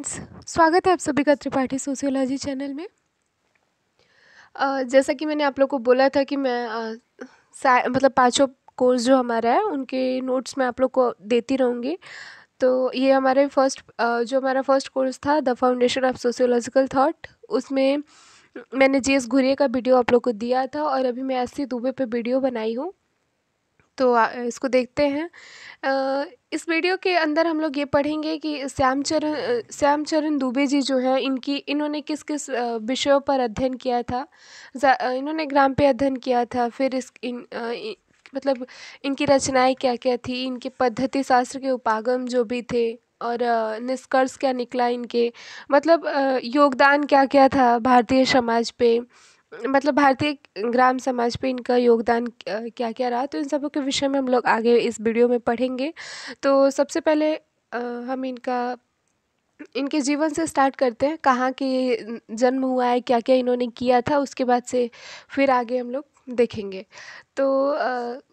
स्वागत है आप सभी का त्रिपाठी सोशियोलॉजी चैनल में। जैसा कि मैंने आप लोग को बोला था कि मैं मतलब पांचों कोर्स जो हमारा है उनके नोट्स मैं आप लोग को देती रहूँगी। तो ये हमारे जो हमारा फर्स्ट कोर्स था the foundation of sociological thought, उसमें मैंने जीएस घुरिये का वीडियो आप लोग को दिया था और अभी मैं एससी दुबे पे वीडियो बनाई हूँ। तो इसको देखते हैं। इस वीडियो के अंदर हम लोग ये पढ़ेंगे कि श्यामचरण दुबे जी जो है इन्होंने किस किस विषयों पर अध्ययन किया था। इन्होंने ग्राम पे अध्ययन किया था। फिर मतलब इनकी रचनाएं क्या क्या थी, इनके पद्धति शास्त्र के उपागम जो भी थे और निष्कर्ष क्या निकला इनके, मतलब योगदान क्या क्या था भारतीय समाज पे, मतलब भारतीय ग्राम समाज पे इनका योगदान क्या क्या रहा। तो इन सब के विषय में हम लोग आगे इस वीडियो में पढ़ेंगे। तो सबसे पहले हम इनके जीवन से स्टार्ट करते हैं, कहाँ के जन्म हुआ है, क्या क्या इन्होंने किया था, उसके बाद से फिर आगे हम लोग देखेंगे। तो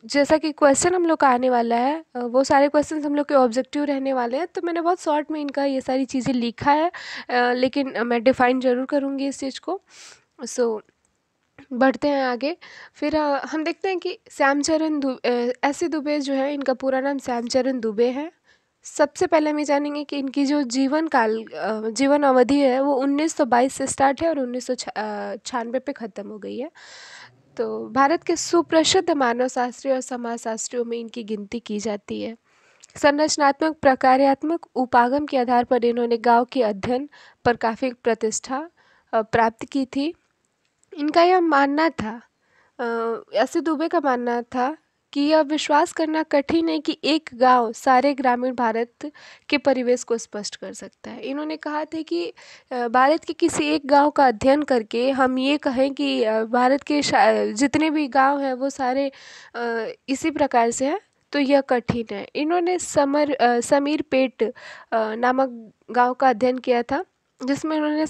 जैसा कि क्वेश्चन हम लोग का आने वाला है, वो सारे क्वेश्चन हम लोग के ऑब्जेक्टिव रहने वाले हैं। तो मैंने बहुत शॉर्ट में इनका ये सारी चीज़ें लिखा है, लेकिन मैं डिफ़ाइन ज़रूर करूँगी इस चीज़ को। सो बढ़ते हैं आगे। फिर हम देखते हैं कि एससी दुबे जो है, इनका पूरा नाम श्यामचरण दुबे है। सबसे पहले हम ये जानेंगे कि इनकी जो जीवन अवधि है वो 1922 से स्टार्ट है और 1996 पे ख़त्म हो गई है। तो भारत के सुप्रसिद्ध मानवशास्त्री और समाजशास्त्रियों में इनकी गिनती की जाती है। संरचनात्मक प्रकार्यात्मक उपागम के आधार पर इन्होंने गांव के अध्ययन पर काफ़ी प्रतिष्ठा प्राप्त की थी। इनका यह मानना था, ऐसे दुबे का मानना था कि यह विश्वास करना कठिन है कि एक गांव सारे ग्रामीण भारत के परिवेश को स्पष्ट कर सकता है। इन्होंने कहा था कि भारत के किसी एक गांव का अध्ययन करके हम ये कहें कि भारत के जितने भी गांव हैं वो सारे इसी प्रकार से हैं, तो यह कठिन है। इन्होंने समीर पेट नामक गांव का अध्ययन किया था, जिसमें उन्होंने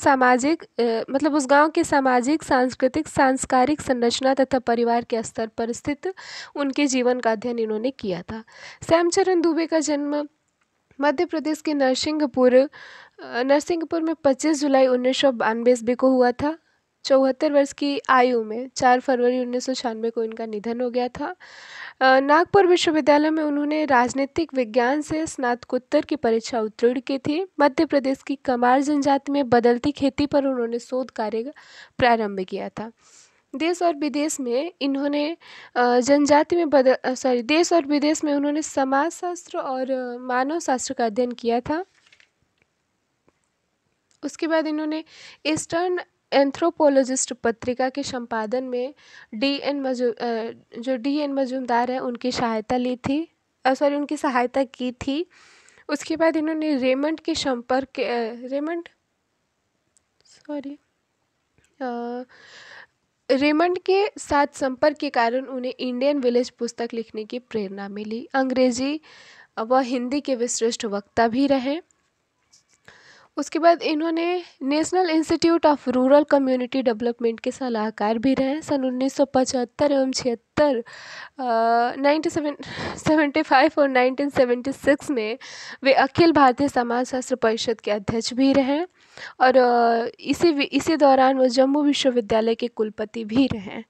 मतलब उस गांव की सामाजिक, सांस्कृतिक, सांस्कारिक संरचना तथा परिवार के स्तर पर स्थित उनके जीवन का अध्ययन इन्होंने किया था। श्यामचरण दुबे का जन्म मध्य प्रदेश के नरसिंहपुर में 25 जुलाई 1992 ईस्वी को हुआ था। 74 वर्ष की आयु में 4 फरवरी 1996 को इनका निधन हो गया था। नागपुर विश्वविद्यालय में उन्होंने राजनीतिक विज्ञान से स्नातकोत्तर की परीक्षा उत्तीर्ण की थी। मध्य प्रदेश की कमार जनजाति में बदलती खेती पर उन्होंने शोध कार्य प्रारंभ किया था। देश और विदेश में उन्होंने समाजशास्त्र और मानवशास्त्र का अध्ययन किया था। उसके बाद इन्होंने ईस्टर्न एंथ्रोपोलॉजिस्ट पत्रिका के संपादन में जो डी एन मजूमदार है उनकी सहायता की थी। उसके बाद इन्होंने रेमंड के साथ संपर्क के कारण उन्हें इंडियन विलेज पुस्तक लिखने की प्रेरणा मिली। अंग्रेजी व हिंदी के वे श्रेष्ठ वक्ता भी रहे। उसके बाद इन्होंने national institute of rural community development के सलाहकार भी रहे। सन 1975 एवं 76, 1975 और 1976 में वे अखिल भारतीय समाजशास्त्र परिषद के अध्यक्ष भी रहे और इसी दौरान वो जम्मू विश्वविद्यालय के कुलपति भी रहे।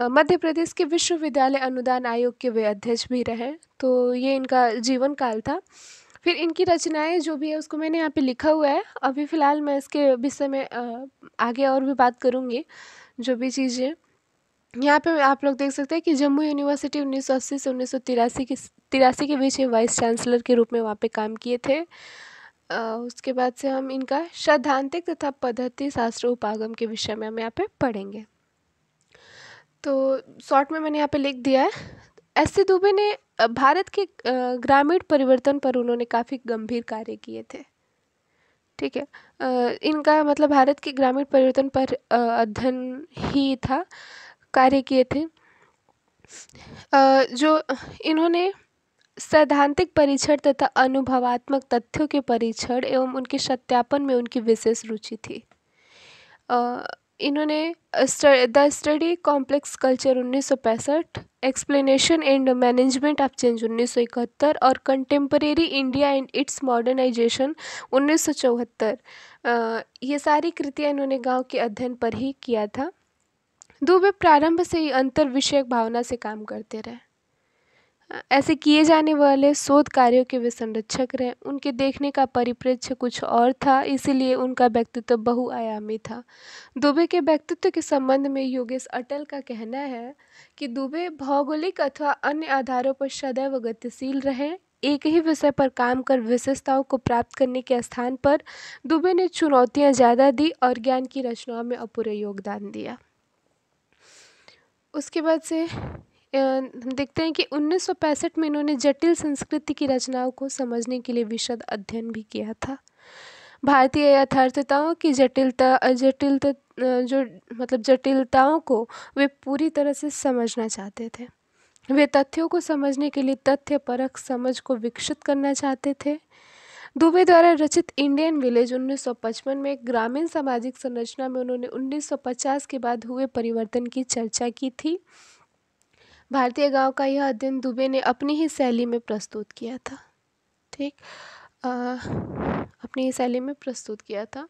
मध्य प्रदेश के विश्वविद्यालय अनुदान आयोग के वे अध्यक्ष भी रहे। तो ये इनका जीवन काल था। फिर इनकी रचनाएं जो भी है उसको मैंने यहाँ पे लिखा हुआ है। अभी फ़िलहाल मैं इसके विषय में आगे और भी बात करूँगी। जो भी चीज़ें यहाँ पे आप लोग देख सकते हैं कि जम्मू यूनिवर्सिटी 1980 से 1983 के बीच वाइस चांसलर के रूप में वहाँ पे काम किए थे। उसके बाद से हम इनका सैद्धांतिक तथा पद्धति शास्त्र उपागम के विषय में हम यहाँ पे पढ़ेंगे। तो शॉर्ट में मैंने यहाँ पे लिख दिया है। एससी दुबे ने भारत के ग्रामीण परिवर्तन पर उन्होंने काफ़ी गंभीर कार्य किए थे। ठीक है, इनका मतलब भारत के ग्रामीण परिवर्तन पर अध्ययन ही था, कार्य किए थे। जो इन्होंने सैद्धांतिक परीक्षण तथा अनुभवात्मक तथ्यों के परीक्षण एवं उनके सत्यापन में उनकी विशेष रुचि थी। इन्होंने the study complex culture 1965, explanation and management of change 1971 और contemporary India and its modernisation 1974, ये सारी कृतियाँ इन्होंने गांव के अध्ययन पर ही किया था। दुबे प्रारंभ से ही अंतर विषयक भावना से काम करते रहे। ऐसे किए जाने वाले शोध कार्यों के वे संरक्षक रहे। उनके देखने का परिप्रेक्ष्य कुछ और था, इसीलिए उनका व्यक्तित्व बहुआयामी था। दुबे के व्यक्तित्व के संबंध में योगेश अटल का कहना है कि दुबे भौगोलिक अथवा अन्य आधारों पर सदैव गतिशील रहे। एक ही विषय पर काम कर विशेषताओं को प्राप्त करने के स्थान पर दुबे ने चुनौतियां ज़्यादा दी और ज्ञान की रचनाओं में अपूरे योगदान दिया। उसके बाद से हम देखते हैं कि 1965 में इन्होंने जटिल संस्कृति की रचनाओं को समझने के लिए विशद अध्ययन भी किया था। भारतीय यथार्थताओं की जटिलताओं को वे पूरी तरह से समझना चाहते थे। वे तथ्यों को समझने के लिए तथ्य परख समझ को विकसित करना चाहते थे। दुबे द्वारा रचित इंडियन विलेज 1955 में एक ग्रामीण सामाजिक संरचना में उन्होंने 1950 के बाद हुए परिवर्तन की चर्चा की थी। भारतीय गांव का यह अध्ययन दुबे ने अपनी ही शैली में प्रस्तुत किया था। ठीक, अपनी ही शैली में प्रस्तुत किया था।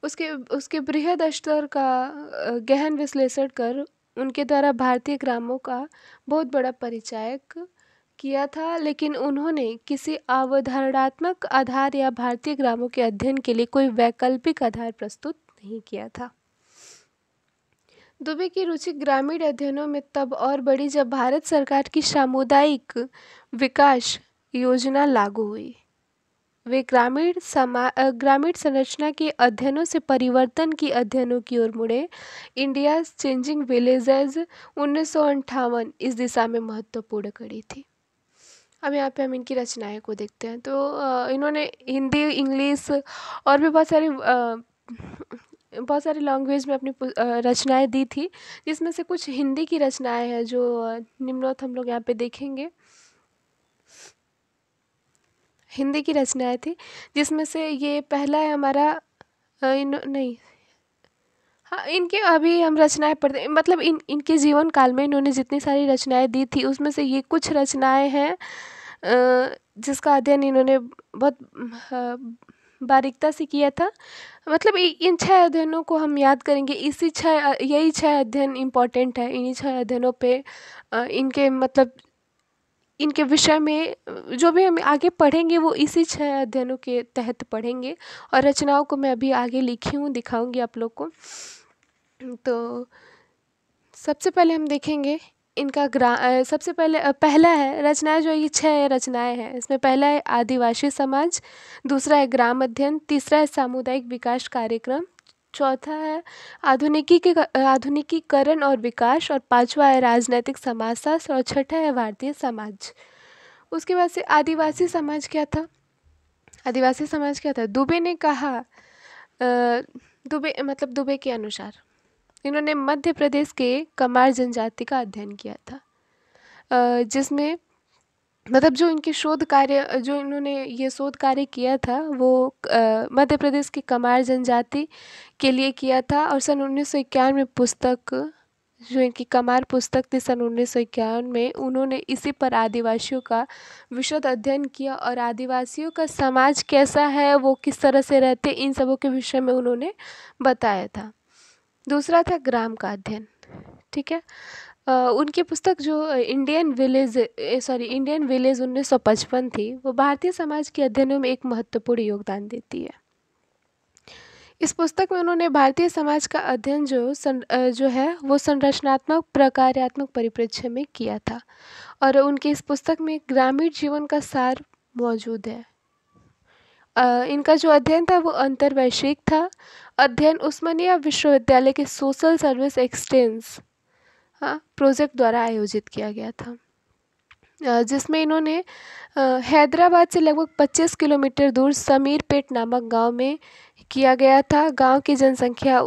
उसके बृहद स्तर का गहन विश्लेषण कर उनके द्वारा भारतीय ग्रामों का बहुत बड़ा परिचायक किया था, लेकिन उन्होंने किसी अवधारणात्मक आधार या भारतीय ग्रामों के अध्ययन के लिए कोई वैकल्पिक आधार प्रस्तुत नहीं किया था। दुबे की रुचि ग्रामीण अध्ययनों में तब और बढ़ी जब भारत सरकार की सामुदायिक विकास योजना लागू हुई। वे ग्रामीण संरचना के अध्ययनों से परिवर्तन की अध्ययनों की ओर मुड़े। इंडिया चेंजिंग विलेजेस 1958 इस दिशा में महत्वपूर्ण कड़ी थी। अब यहाँ पे हम इनकी रचनाएं को देखते हैं। तो इन्होंने हिंदी, इंग्लिश और भी बहुत सारी लैंग्वेज में अपनी रचनाएं दी थी, जिसमें से कुछ हिंदी की रचनाएं हैं जो निम्नोक्त हम लोग यहाँ पे देखेंगे। हिंदी की रचनाएं थी, जिसमें से ये पहला है हमारा इनके अभी हम रचनाएं पढ़ते, मतलब इनके जीवन काल में इन्होंने जितनी सारी रचनाएं दी थी उसमें से ये कुछ रचनाएं हैं जिसका अध्ययन इन्होंने बहुत बारीकता से किया था। मतलब इन 6 अध्ययनों को हम याद करेंगे। यही 6 अध्ययन इम्पॉर्टेंट है। इन्हीं 6 अध्ययनों पे इनके विषय में जो भी हम आगे पढ़ेंगे वो इसी 6 अध्ययनों के तहत पढ़ेंगे। और रचनाओं को मैं अभी आगे लिखी हूँ, दिखाऊंगी आप लोग को। तो सबसे पहले हम देखेंगे इनका सबसे पहला है रचनाएं, जो ये 6 रचनाएं हैं। इसमें पहला है आदिवासी समाज, दूसरा है ग्राम अध्ययन, तीसरा है सामुदायिक विकास कार्यक्रम, चौथा है आधुनिकीकरण और विकास, और पांचवा है राजनैतिक समाजशास्त्र, और छठा है भारतीय समाज। उसके बाद से आदिवासी समाज क्या था? दुबे ने कहा, दुबे के अनुसार इन्होंने मध्य प्रदेश के कमार जनजाति का अध्ययन किया था, जिसमें मतलब जो इन्होंने ये शोध कार्य किया था वो मध्य प्रदेश की कमार जनजाति के लिए किया था। और सन 1951 में जो इनकी कमार पुस्तक थी, सन 1951 में उन्होंने इसी पर आदिवासियों का विशद अध्ययन किया और आदिवासियों का समाज कैसा है, वो किस तरह से रहते, इन सबों के विषय में उन्होंने बताया था। दूसरा था ग्राम का अध्ययन। ठीक है, उनकी पुस्तक जो इंडियन विलेज 1955 थी, वो भारतीय समाज के अध्ययनों में एक महत्वपूर्ण योगदान देती है। इस पुस्तक में उन्होंने भारतीय समाज का अध्ययन जो है वो संरचनात्मक प्रकार्यात्मक परिप्रेक्ष्य में किया था, और उनकी इस पुस्तक में ग्रामीण जीवन का सार मौजूद है। इनका जो अध्ययन था वो अंतर्वैश्विक था। अध्ययन उस्मानिया विश्वविद्यालय के सोशल सर्विस एक्सटेंस प्रोजेक्ट द्वारा आयोजित किया गया था, जिसमें इन्होंने हैदराबाद से लगभग 25 किलोमीटर दूर समीरपेट नामक गांव में किया गया था। गांव की जनसंख्या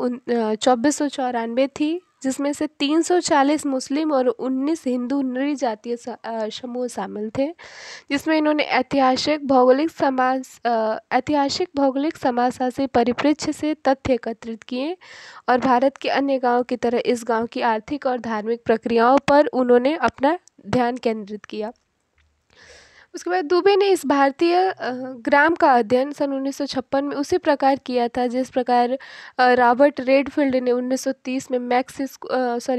2494 थी, जिसमें से 340 मुस्लिम और 19 हिंदू नृजातीय समूह शामिल थे, जिसमें इन्होंने ऐतिहासिक भौगोलिक समाजशास्त्री परिप्रेक्ष्य से तथ्य एकत्रित किए और भारत के अन्य गांवों की तरह इस गांव की आर्थिक और धार्मिक प्रक्रियाओं पर उन्होंने अपना ध्यान केंद्रित किया। उसके बाद दुबे ने इस भारतीय ग्राम का अध्ययन सन 1956 में उसी प्रकार किया था जिस प्रकार रॉबर्ट रेडफील्ड ने 1930 में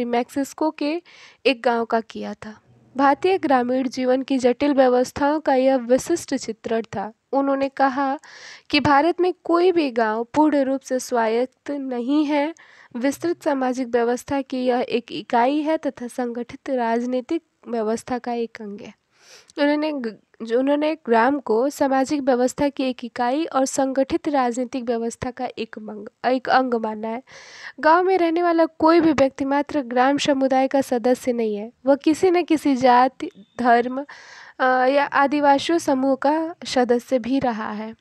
मैक्सिको के एक गांव का किया था। भारतीय ग्रामीण जीवन की जटिल व्यवस्थाओं का यह विशिष्ट चित्रण था। उन्होंने कहा कि भारत में कोई भी गांव पूर्ण रूप से स्वायत्त नहीं है, विस्तृत सामाजिक व्यवस्था की यह एक इकाई है तथा संगठित राजनीतिक व्यवस्था का एक अंग है। उन्होंने ग्राम को सामाजिक व्यवस्था की एक इकाई और संगठित राजनीतिक व्यवस्था का एक अंग माना है। गांव में रहने वाला कोई भी व्यक्ति मात्र ग्राम समुदाय का सदस्य नहीं है, वह किसी न किसी जाति, धर्म या आदिवासियों समूह का सदस्य भी रहा है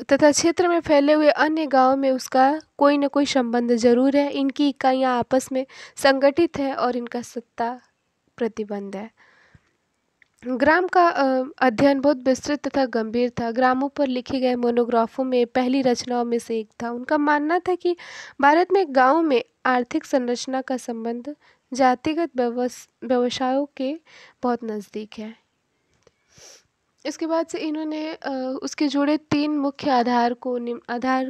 तथा क्षेत्र में फैले हुए अन्य गांवों में उसका कोई न कोई संबंध जरूर है। इनकी इकाइयाँ आपस में संगठित है और इनका सत्ता प्रतिबंध है। ग्राम का अध्ययन बहुत विस्तृत तथा गंभीर था। ग्रामों पर लिखे गए मोनोग्राफों में पहली रचनाओं में से एक था। उनका मानना था कि भारत में गांव में आर्थिक संरचना का संबंध जातिगत व्यवसायों के बहुत नज़दीक है। इसके बाद से इन्होंने उसके जुड़े 3 मुख्य आधार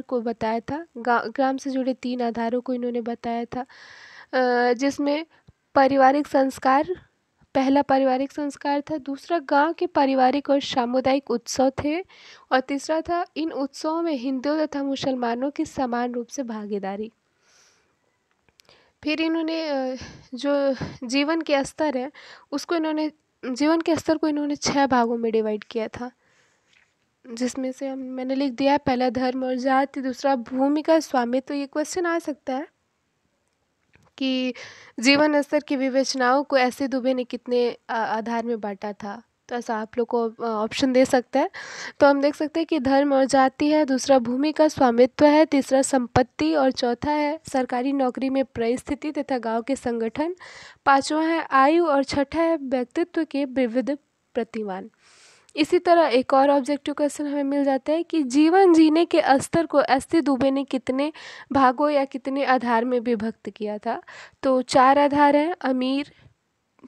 को बताया था। ग्राम से जुड़े 3 आधारों को इन्होंने बताया था, जिसमें पारिवारिक संस्कार, पहला पारिवारिक संस्कार था, दूसरा गांव के पारिवारिक और सामुदायिक उत्सव थे और तीसरा था इन उत्सवों में हिंदुओं तथा मुसलमानों की समान रूप से भागीदारी। फिर इन्होंने जो जीवन के स्तर है जीवन के स्तर को इन्होंने 6 भागों में डिवाइड किया था, जिसमें से मैंने लिख दिया है पहला धर्म और जाति, दूसरा भूमि का स्वामित्व। तो ये क्वेश्चन आ सकता है कि जीवन स्तर की विवेचनाओं को ऐसे दुबे ने कितने आधार में बांटा था, तो ऐसा आप लोग को ऑप्शन दे सकता है। तो हम देख सकते हैं कि धर्म और जाति है, दूसरा भूमि का स्वामित्व है, तीसरा संपत्ति और चौथा है सरकारी नौकरी में परिस्थिति तथा गांव के संगठन, पांचवा है आयु और छठा है व्यक्तित्व के विविध प्रतिमान। इसी तरह एक और ऑब्जेक्टिव क्वेश्चन हमें मिल जाता है कि जीवन जीने के स्तर को एस.टी. दुबे ने कितने भागों या कितने आधार में विभक्त किया था। तो 4 आधार हैं।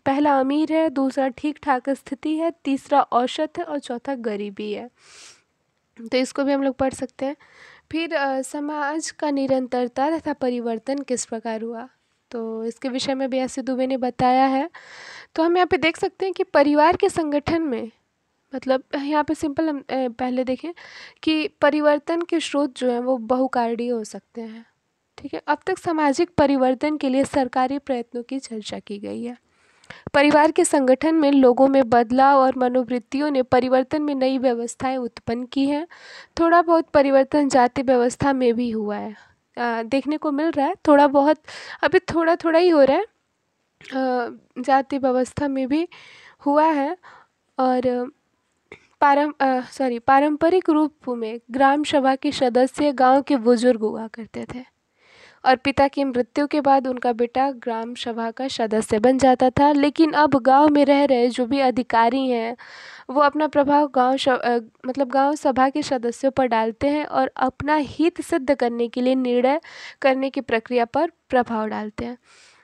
पहला अमीर है, दूसरा ठीक ठाक स्थिति है, तीसरा औसत है और चौथा गरीबी है। तो इसको भी हम लोग पढ़ सकते हैं। फिर समाज का निरंतरता तथा परिवर्तन किस प्रकार हुआ, तो इसके विषय में भी एस.टी. दुबे ने बताया है। तो हम यहाँ पे देख सकते हैं कि परिवार के संगठन में, मतलब यहाँ पे सिंपल हम पहले देखें कि परिवर्तन के स्रोत जो हैं वो बहुकार्डीय हो सकते हैं। ठीक है, अब तक सामाजिक परिवर्तन के लिए सरकारी प्रयत्नों की चर्चा की गई है। परिवार के संगठन में लोगों में बदलाव और मनोवृत्तियों ने परिवर्तन में नई व्यवस्थाएं उत्पन्न की हैं। थोड़ा बहुत परिवर्तन जाति व्यवस्था में भी हुआ है, देखने को मिल रहा है। थोड़ा बहुत अभी थोड़ा थोड़ा ही हो रहा है, जाति व्यवस्था में भी हुआ है। और पारंपरिक रूप में ग्राम सभा के सदस्य गांव के बुजुर्ग हुआ करते थे और पिता की मृत्यु के बाद उनका बेटा ग्राम सभा का सदस्य बन जाता था। लेकिन अब गांव में रह रहे जो भी अधिकारी हैं वो अपना प्रभाव गांव सभा के सदस्यों पर डालते हैं और अपना हित सिद्ध करने के लिए निर्णय करने की प्रक्रिया पर प्रभाव डालते हैं।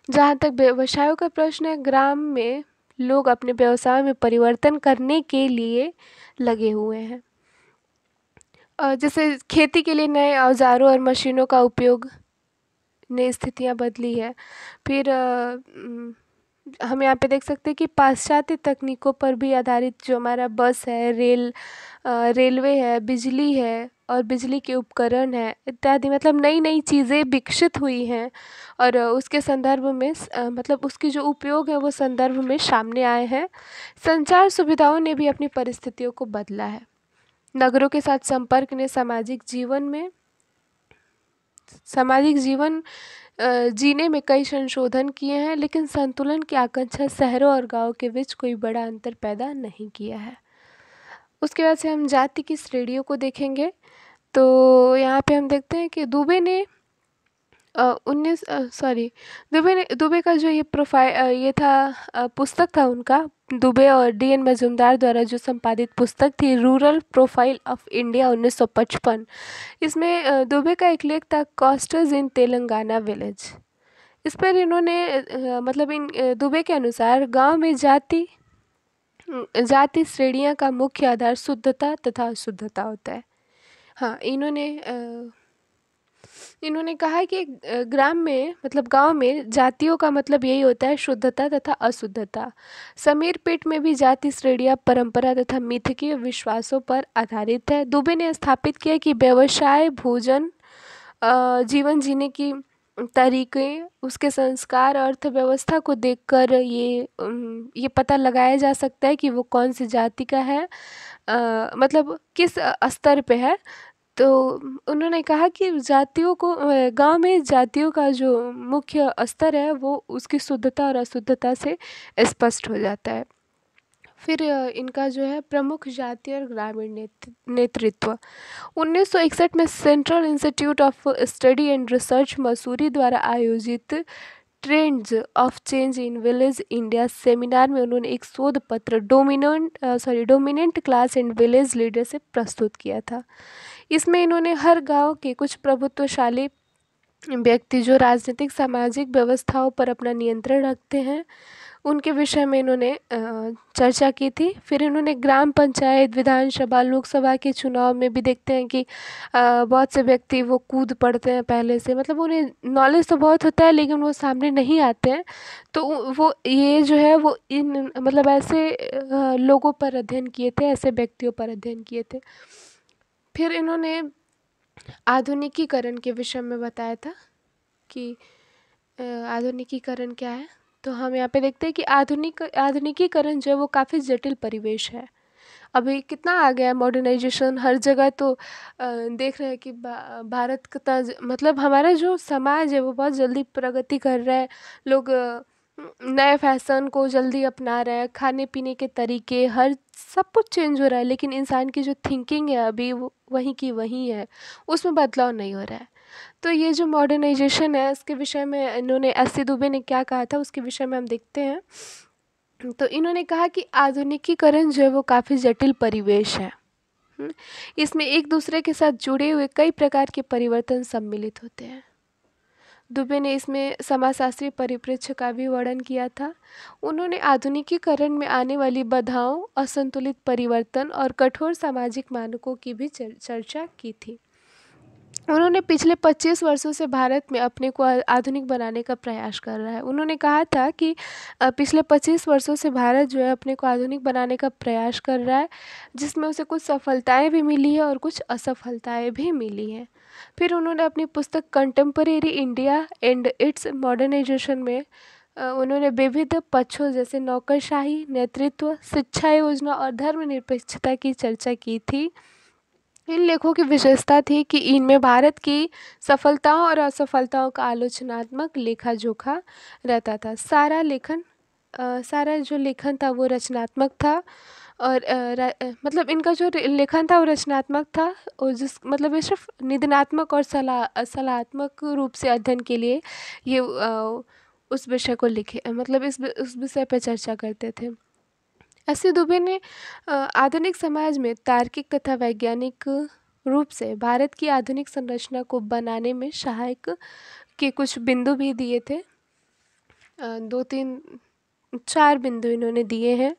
जहाँ तक व्यवसायों का प्रश्न है, ग्राम में लोग अपने व्यवसाय में परिवर्तन करने के लिए लगे हुए हैं। जैसे खेती के लिए नए औजारों और मशीनों का उपयोग, नई स्थितियाँ बदली है। फिर हम यहाँ पे देख सकते हैं कि पाश्चात्य तकनीकों पर भी आधारित जो हमारा बस है, रेलवे है, बिजली है और बिजली के उपकरण है इत्यादि, मतलब नई नई चीज़ें विकसित हुई हैं और उसके संदर्भ में मतलब उसकी जो उपयोग है वो संदर्भ में सामने आए हैं। संचार सुविधाओं ने भी अपनी परिस्थितियों को बदला है। नगरों के साथ संपर्क ने सामाजिक जीवन जीने में कई संशोधन किए हैं, लेकिन संतुलन की आकांक्षा शहरों और गांवों के बीच कोई बड़ा अंतर पैदा नहीं किया है। उसके बाद से हम जाति की श्रेणियों को देखेंगे। तो यहाँ पे हम देखते हैं कि दुबे ने उन्नीस सॉरी, दुबे का जो ये प्रोफाइल ये था, पुस्तक था उनका, दुबे और डी.एन. मजूमदार द्वारा जो संपादित पुस्तक थी, रूरल प्रोफाइल ऑफ इंडिया 1955। इसमें दुबे का एक लेख था, कॉस्टर्स इन तेलंगाना विलेज। इस पर इन्होंने मतलब दुबे के अनुसार गांव में जाति श्रेणियां का मुख्य आधार शुद्धता तथा अशुद्धता होता है। हाँ, इन्होंने कहा कि ग्राम में मतलब गांव में जातियों का मतलब यही होता है, शुद्धता तथा अशुद्धता। समीर पीठ में भी जाति श्रेणियां परंपरा तथा मिथकीय विश्वासों पर आधारित है। दुबे ने स्थापित किया कि व्यवसाय, भोजन, जीवन जीने की तरीके, उसके संस्कार, अर्थव्यवस्था को देखकर ये पता लगाया जा सकता है कि वो कौन सी जाति का है, मतलब किस स्तर पे है। तो उन्होंने कहा कि जातियों को गांव में जातियों का जो मुख्य स्तर है वो उसकी शुद्धता और अशुद्धता से स्पष्ट हो जाता है। फिर इनका जो है प्रमुख जाति और ग्रामीण नेतृत्व। 1961 में central institute of study and research Mussoorie द्वारा आयोजित trends of change in village India seminar में उन्होंने एक शोध पत्र dominant class and village leadership प्रस्तुत किया था। इसमें इन्होंने हर गांव के कुछ प्रभुत्वशाली व्यक्ति जो राजनीतिक सामाजिक व्यवस्थाओं पर अपना नियंत्रण रखते हैं उनके विषय में इन्होंने चर्चा की थी। फिर इन्होंने ग्राम पंचायत, विधानसभा, लोकसभा के चुनाव में भी देखते हैं कि बहुत से व्यक्ति वो कूद पड़ते हैं पहले से, मतलब उन्हें नॉलेज तो बहुत होता है लेकिन वो सामने नहीं आते हैं। तो वो ये जो है वो इन मतलब ऐसे लोगों पर अध्ययन किए थे, ऐसे व्यक्तियों पर अध्ययन किए थे। फिर इन्होंने आधुनिकीकरण के विषय में बताया था कि आधुनिकीकरण क्या है। तो हम यहाँ पे देखते हैं कि आधुनिकीकरण जो है वो काफ़ी जटिल परिवेश है। अभी कितना आ गया है मॉडर्नाइजेशन हर जगह। तो देख रहे हैं कि भारत का मतलब हमारा जो समाज है वो बहुत जल्दी प्रगति कर रहा है। लोग नए फैशन को जल्दी अपना रहे हैं, खाने पीने के तरीके हर सब कुछ चेंज हो रहा है, लेकिन इंसान की जो थिंकिंग है अभी वो वहीं की वहीं है, उसमें बदलाव नहीं हो रहा है। तो ये जो मॉडर्नाइजेशन है इसके विषय में इन्होंने एस.सी. दुबे ने क्या कहा था उसके विषय में हम देखते हैं। तो इन्होंने कहा कि आधुनिकीकरण जो है वो काफ़ी जटिल परिवेश है। इसमें एक दूसरे के साथ जुड़े हुए कई प्रकार के परिवर्तन सम्मिलित होते हैं। दुबे ने इसमें समाजशास्त्री परिप्रेक्ष्य का भी वर्णन किया था। उन्होंने आधुनिकीकरण में आने वाली बाधाओं, असंतुलित परिवर्तन और कठोर सामाजिक मानकों की भी चर्चा की थी। उन्होंने पिछले 25 वर्षों से भारत में अपने को आधुनिक बनाने का प्रयास कर रहा है। उन्होंने कहा था कि पिछले 25 वर्षों से भारत जो है अपने को आधुनिक बनाने का प्रयास कर रहा है, जिसमें उसे कुछ सफलताएं भी मिली है और कुछ असफलताएं भी मिली हैं। फिर उन्होंने अपनी पुस्तक contemporary India and its modernisation में उन्होंने विविध पक्षों जैसे नौकरशाही, नेतृत्व, शिक्षा योजना और धर्मनिरपेक्षता की चर्चा की थी। इन लेखों की विशेषता थी कि इनमें भारत की सफलताओं और असफलताओं का आलोचनात्मक लेखा जोखा रहता था। सारा जो लेखन था वो रचनात्मक था और मतलब इनका जो लेखन था वो रचनात्मक था और जिस मतलब ये सिर्फ निदानात्मक और सलाहात्मक रूप से अध्ययन के लिए ये उस विषय को लिखे, मतलब उस विषय पर चर्चा करते थे। एस.सी. दुबे ने आधुनिक समाज में तार्किक तथा वैज्ञानिक रूप से भारत की आधुनिक संरचना को बनाने में सहायक के कुछ बिंदु भी दिए थे। 2-3-4 बिंदु इन्होंने दिए हैं।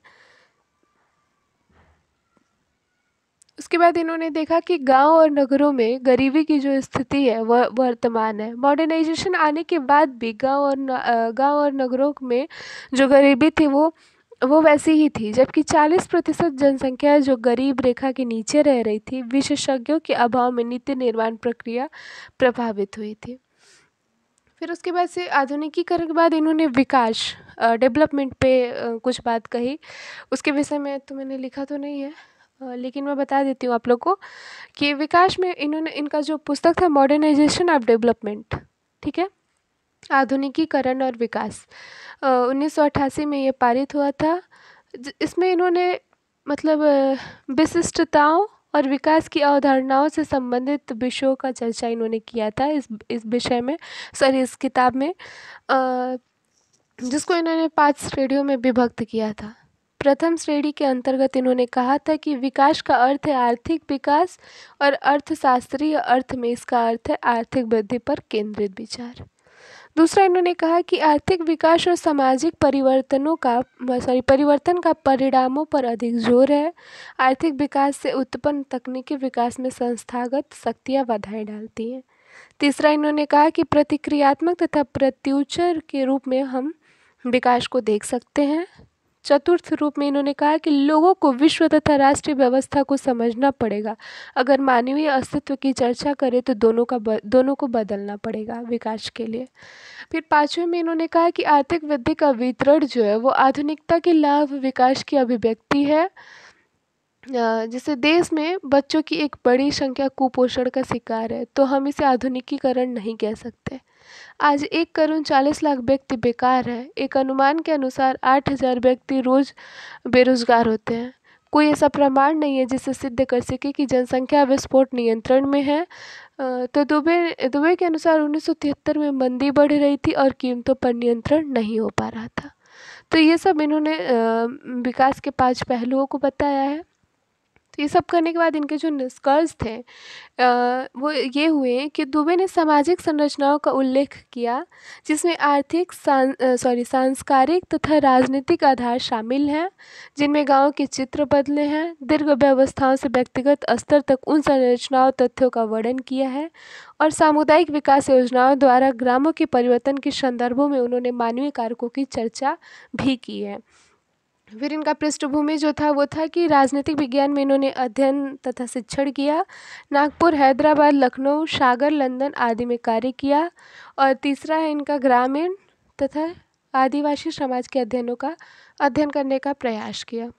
उसके बाद इन्होंने देखा कि गांव और नगरों में गरीबी की जो स्थिति है वह वर्तमान है। मॉडर्नाइजेशन आने के बाद भी गांव और नगरों में जो गरीबी थी वो वैसी ही थी, जबकि 40% जनसंख्या जो गरीब रेखा के नीचे रह रही थी। विशेषज्ञों के अभाव में नीति निर्माण प्रक्रिया प्रभावित हुई थी। फिर उसके बाद से आधुनिकीकरण के बाद इन्होंने विकास डेवलपमेंट पे कुछ बात कही। उसके विषय में तो मैंने लिखा तो नहीं है, लेकिन मैं बता देती हूँ आप लोग को कि विकास में इनका जो पुस्तक था मॉडर्नाइजेशन ऑफ डेवलपमेंट, ठीक है, आधुनिकीकरण और विकास, 1988 में ये पारित हुआ था। इसमें इन्होंने मतलब विशिष्टताओं और विकास की अवधारणाओं से संबंधित विषयों का चर्चा इन्होंने किया था इस विषय में, सॉरी इस किताब में, जिसको इन्होंने 5 श्रेणियों में विभक्त किया था। प्रथम श्रेणी के अंतर्गत इन्होंने कहा था कि विकास का अर्थ है आर्थिक विकास, और अर्थशास्त्रीय अर्थ में इसका अर्थ है आर्थिक वृद्धि पर केंद्रित विचार। दूसरा इन्होंने कहा कि आर्थिक विकास और सामाजिक परिवर्तन का परिणामों पर अधिक जोर है। आर्थिक विकास से उत्पन्न तकनीकी विकास में संस्थागत शक्तियाँ बाधाएं डालती हैं। तीसरा इन्होंने कहा कि प्रतिक्रियात्मक तथा प्रत्युत्तर के रूप में हम विकास को देख सकते हैं। चतुर्थ रूप में इन्होंने कहा कि लोगों को विश्व तथा राष्ट्रीय व्यवस्था को समझना पड़ेगा। अगर मानवीय अस्तित्व की चर्चा करें तो दोनों को बदलना पड़ेगा विकास के लिए। फिर पाँचवें में इन्होंने कहा कि आर्थिक वृद्धि का वितरण जो है वो आधुनिकता के लाभ विकास की अभिव्यक्ति है। जैसे देश में बच्चों की एक बड़ी संख्या कुपोषण का शिकार है, तो हम इसे आधुनिकीकरण नहीं कह सकते। आज 1,40,00,000 व्यक्ति बेकार है। एक अनुमान के अनुसार 8,000 व्यक्ति रोज बेरोजगार होते हैं। कोई ऐसा प्रमाण नहीं है जिससे सिद्ध कर सके कि जनसंख्या विस्फोट नियंत्रण में है। तो दुबे के अनुसार 1973 में मंदी बढ़ रही थी और कीमतों पर नियंत्रण नहीं हो पा रहा था। तो ये सब इन्होंने विकास के 5 पहलुओं को बताया है। तो ये सब करने के बाद इनके जो निष्कर्ष थे वो ये हुए कि दुबे ने सामाजिक संरचनाओं का उल्लेख किया जिसमें आर्थिक सांस्कारिक तथा राजनीतिक आधार शामिल हैं, जिनमें गांव के चित्र बदले हैं। दीर्घ व्यवस्थाओं से व्यक्तिगत स्तर तक उन संरचनाओं तथ्यों का वर्णन किया है, और सामुदायिक विकास योजनाओं द्वारा ग्रामों के परिवर्तन के संदर्भों में उन्होंने मानवीय कारकों की चर्चा भी की है। फिर इनका पृष्ठभूमि जो था वो था कि राजनीतिक विज्ञान में इन्होंने अध्ययन तथा शिक्षण किया। नागपुर, हैदराबाद, लखनऊ, सागर, लंदन आदि में कार्य किया। और तीसरा है इनका ग्रामीण तथा आदिवासी समाज के अध्ययन करने का प्रयास किया।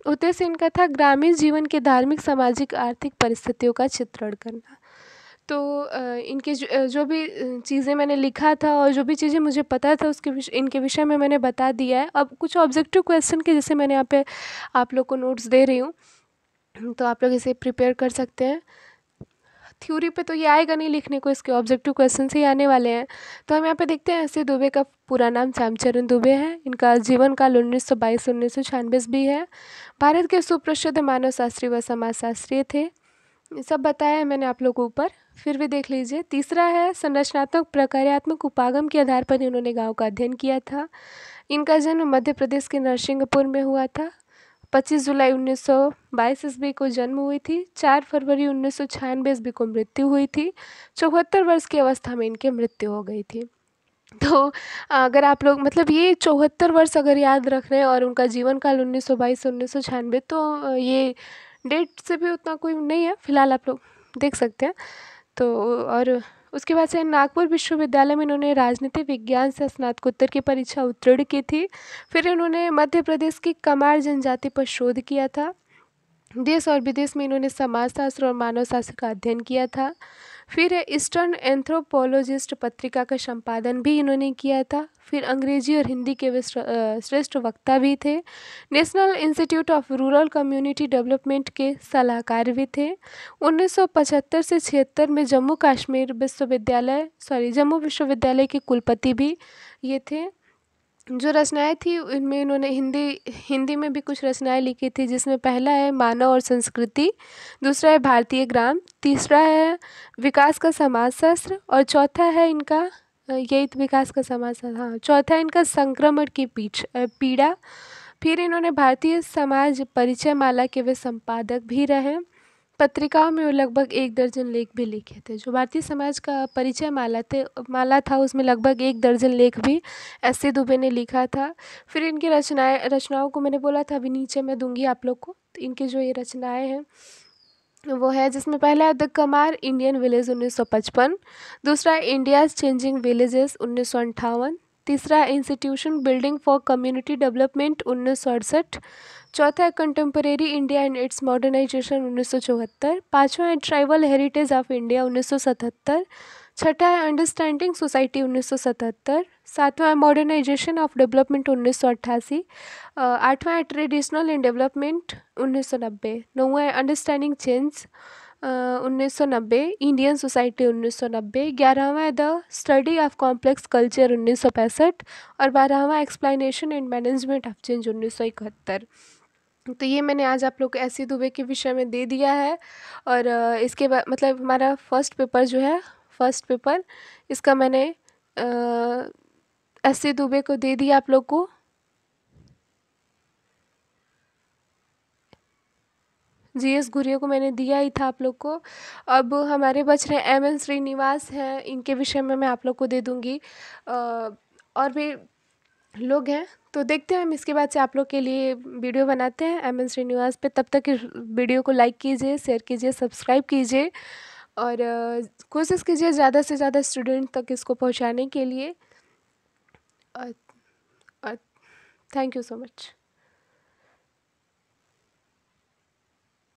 उद्देश्य इनका था ग्रामीण जीवन के धार्मिक, सामाजिक, आर्थिक परिस्थितियों का चित्रण करना। तो इनके जो भी चीज़ें मैंने लिखा था और जो भी चीज़ें मुझे पता था इनके विषय में मैंने बता दिया है। अब कुछ ऑब्जेक्टिव क्वेश्चन के जैसे मैंने यहाँ पे आप लोग को नोट्स दे रही हूँ, तो आप लोग इसे प्रिपेयर कर सकते हैं। थ्योरी पे तो ये आएगा नहीं लिखने को, इसके ऑब्जेक्टिव क्वेश्चन से ही आने वाले हैं। तो हम यहाँ पे देखते हैं। ऐसे दुबे का पूरा नाम श्यामचरण दुबे है। इनका जीवन काल 1922-1996 भी है। भारत के सुप्रसिद्ध मानव शास्त्री व समाजशास्त्री थे। ये सब बताया है मैंने आप लोगों को ऊपर, फिर भी देख लीजिए। तीसरा है संरचनात्मक प्रक्रियात्मक उपागम के आधार पर इन्होंने गांव का अध्ययन किया था। इनका जन्म मध्य प्रदेश के नरसिंहपुर में हुआ था। 25 जुलाई 1922 ईस्वी को जन्म हुई थी। 4 फरवरी 1996 ईस्वी को मृत्यु हुई थी। 74 वर्ष की अवस्था में इनकी मृत्यु हो गई थी। तो अगर आप लोग मतलब ये 74 वर्ष अगर याद रख रहे हैं और उनका जीवन काल 1922 से 1996, तो ये डेट से भी उतना कोई नहीं है, फिलहाल आप लोग देख सकते हैं। तो और उसके बाद से नागपुर विश्वविद्यालय में इन्होंने राजनीति विज्ञान से स्नातकोत्तर की परीक्षा उत्तीर्ण की थी। फिर इन्होंने मध्य प्रदेश की कमार जनजाति पर शोध किया था। देश और विदेश में इन्होंने समाजशास्त्र और मानव शास्त्र का अध्ययन किया था। फिर ईस्टर्न एंथ्रोपोलॉजिस्ट पत्रिका का संपादन भी इन्होंने किया था। फिर अंग्रेजी और हिंदी के वे श्रेष्ठ वक्ता भी थे। National institute of rural community development के सलाहकार भी थे। 1975 से 76 में जम्मू विश्वविद्यालय के कुलपति भी ये थे। जो रचनाएं थी इनमें इन्होंने हिंदी में भी कुछ रचनाएं लिखी थी, जिसमें पहला है मानव और संस्कृति, दूसरा है भारतीय ग्राम, तीसरा है विकास का समाजशास्त्र, और चौथा है इनका यही विकास का समाजशास्त्र, हाँ चौथा है इनका संक्रमण की पीड़ा। फिर इन्होंने भारतीय समाज परिचय माला के वे संपादक भी रहे। पत्रिकाओं में वो लगभग 1 दर्जन लेख भी लिखे थे। जो भारतीय समाज का परिचय माला था उसमें लगभग 1 दर्जन लेख भी एस.ए. दुबे ने लिखा था। फिर इनकी रचनाओं को मैंने बोला था अभी नीचे मैं दूंगी आप लोग को। तो इनकी जो ये रचनाएं हैं वो है, जिसमें पहला है द कमार इंडियन विलेज 1955, दूसरा है इंडियाज चेंजिंग विलेजेस 1958, तीसरा है institution building for community development 1968, चौथा है contemporary India and its modernisation 1974, पाँचवा है ट्राइबल हेरिटेज ऑफ इंडिया 1977, छठा है अंडरस्टैंडिंग सोसाइटी 1977। सातवां है मॉडर्नाइजेशन ऑफ डेवलपमेंट 1988। आठवां है ट्रेडिशनल इन डेवलपमेंट 1990। नौवां है अंडरस्टैंडिंग चेंज 1990, इंडियन सोसाइटी 1990। 11वां है the study of complex culture 1965। और 12वां explanation and management of change 1971। तो ये मैंने आज आप लोग को एस सी दुबे के विषय में दे दिया है। और इसके बाद मतलब हमारा फर्स्ट पेपर जो है, फर्स्ट पेपर इसका मैंने एस सी दुबे को दे दिया आप लोग को। जीएस गुरिया को मैंने दिया ही था आप लोग को। अब हमारे बच रहे एम एन श्रीनिवास हैं, इनके विषय में मैं आप लोग को दे दूँगी। और भी लोग हैं, तो देखते हैं हम इसके बाद से आप लोग के लिए वीडियो बनाते हैं एम एन श्रीनिवास पे। तब तक इस वीडियो को लाइक कीजिए, शेयर कीजिए, सब्सक्राइब कीजिए और कोशिश कीजिए ज़्यादा से ज़्यादा स्टूडेंट तक इसको पहुंचाने के लिए। Thank you so much.